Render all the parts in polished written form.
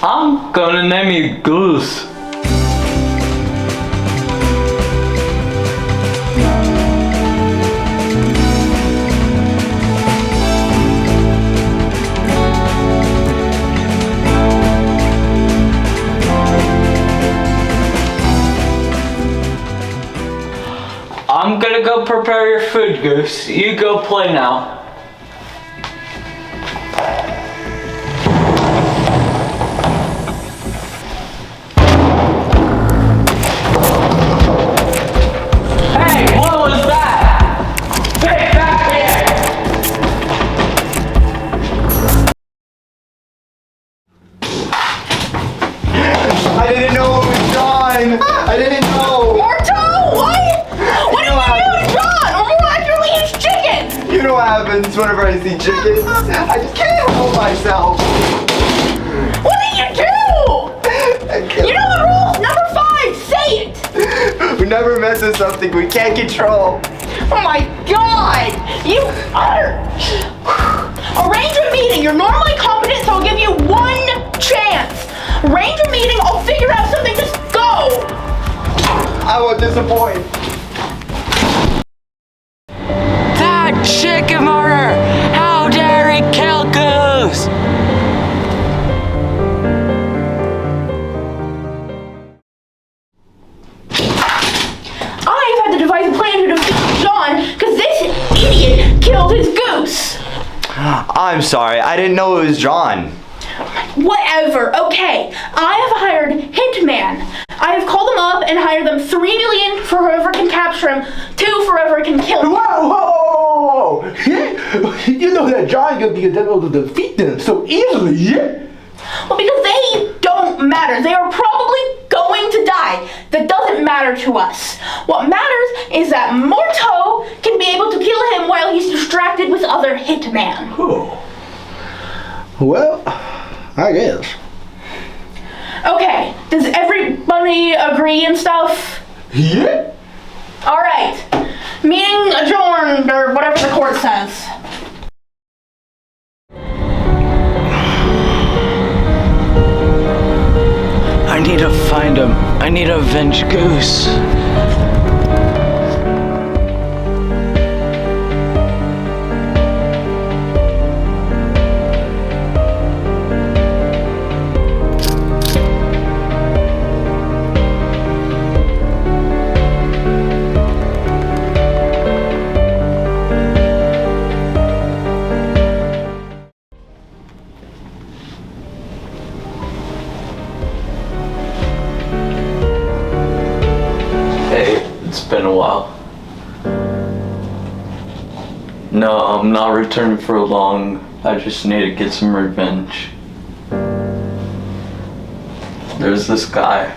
I'm gonna name you Goose. I'm gonna go prepare your food, Goose. You go play now. Hey, what was that? Hey, back here! I didn't know it was John! I didn't know! Marto, what? What did you do, John? Or more accurately, his chicken! You know what happens whenever I see chickens? I just can't help myself. What did you do? You know the rules. Number 5, say it. We never mess with something we can't control. Oh my God! You utter. Arrange a meeting. You're normally competent, so I'll give you one chance. Arrange a meeting. I'll figure out something. Just go. I won't disappoint. That chicken murder! How dare he kill Goose! I've had to devise a plan to defeat John because this idiot killed his goose. I'm sorry, I didn't know it was John. Whatever, okay. I have hired Hitman. I have called them up and hired them 3 million for whoever can capture him, 2 for whoever can kill him. Whoa! You know that John gonna be able to defeat them so easily, yeah? Well, because they don't matter. They are probably going to die. That doesn't matter to us. What matters is that Morto can be able to kill him while he's distracted with other Hitman. Oh. Well, I guess. Okay, does everybody agree and stuff? Yeah? Alright, meeting adjourned, or whatever the court says. I need to find him. I need to avenge Goose. It's been a while. No, I'm not returning for long. I just need to get some revenge. There's this guy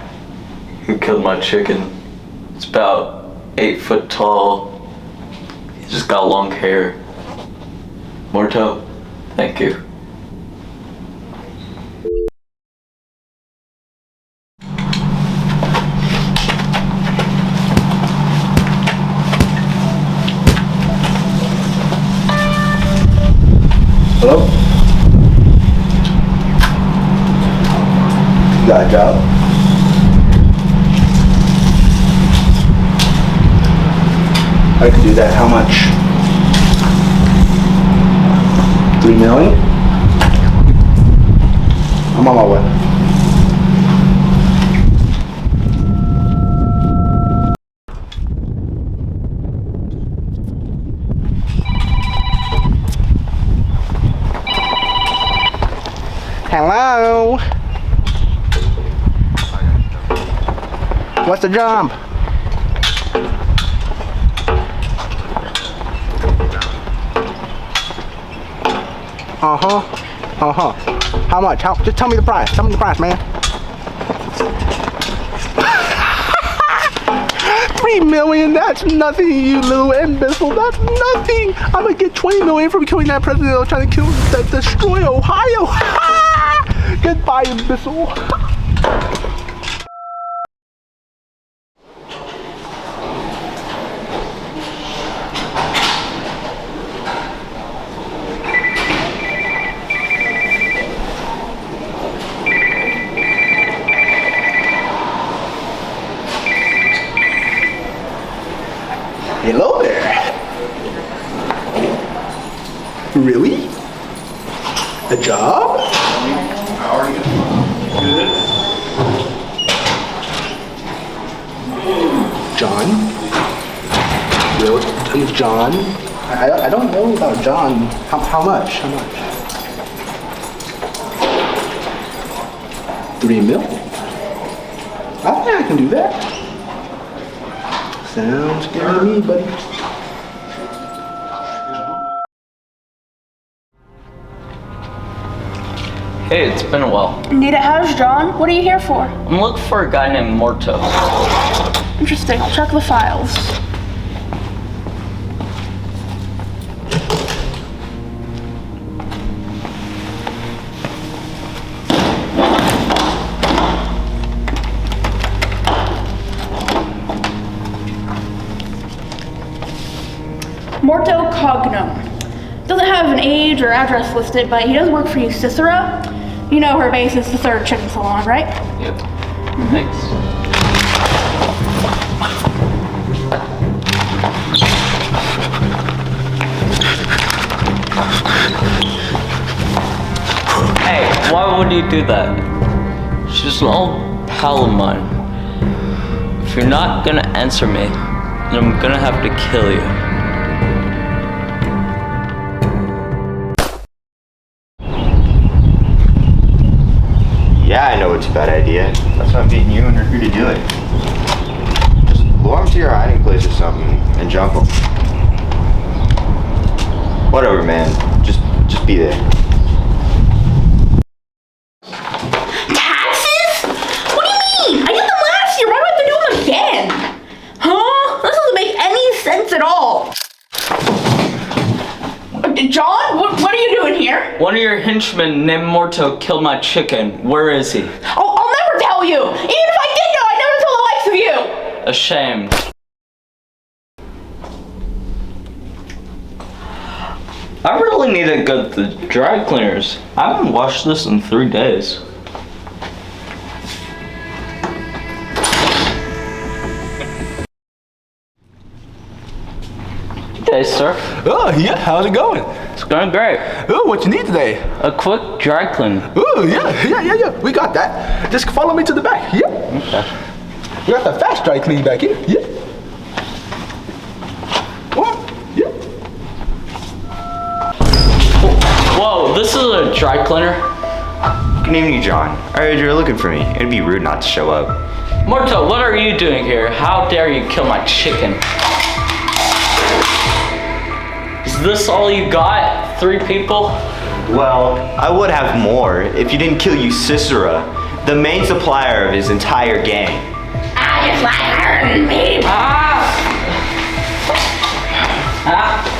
who killed my chicken. It's about 8 foot tall. He's just got long hair. Morto, thank you. Hello? You got a job? I can do that. How much? 3 million? I'm on my way. Hello? What's the job? How much? Just tell me the price. Tell me the price, man. 3 million? That's nothing, you little imbecile. That's nothing. I'm gonna get 20 million from killing that president that was trying to destroy Ohio. Goodbye, imbecile. Hello there. Really? A job? How are you? Good. John? Really? John? I don't know about John. How much? How much? 3 mil? I think I can do that. Sounds good to me, buddy. Hey, it's been a while. Need a house, John? What are you here for? I'm looking for a guy named Morto. Interesting. I'll check the files. Morto Cognome. Doesn't have an age or address listed, but he does work for you, Cicero. You know her base is the third chicken salon, right? Yep. Thanks. Hey, why would you do that? She's an old pal of mine. If you're not gonna answer me, then I'm gonna have to kill you. Yeah, I know it's a bad idea. That's why I'm getting you and Riku to do it. Just lure him to your hiding place or something and jump him. Whatever, man. Just be there. Taxes? What do you mean? I did them last year. Why do I have to do them again? Huh? This doesn't make any sense at all. John, what are you doing here? One of your henchmen named Morto killed my chicken. Where is he? Oh, I'll never tell you. Even if I did know, I'd never tell the likes of you. Ashamed. I really need to go to the dry cleaners. I haven't washed this in 3 days. Hey, sir. Oh, yeah, how's it going? It's going great. Oh, what you need today? A quick dry clean. Oh, yeah, we got that. Just follow me to the back, yeah. Okay. We got the fast dry clean back here, yeah. What? Yeah. Whoa, this is a dry cleaner? Good evening, John. I heard you were looking for me. It'd be rude not to show up. Morto, what are you doing here? How dare you kill my chicken? Is this all you got? 3 people? Well, I would have more if you didn't kill you, Cicero, the main supplier of his entire gang. I just like hurting people. Ah!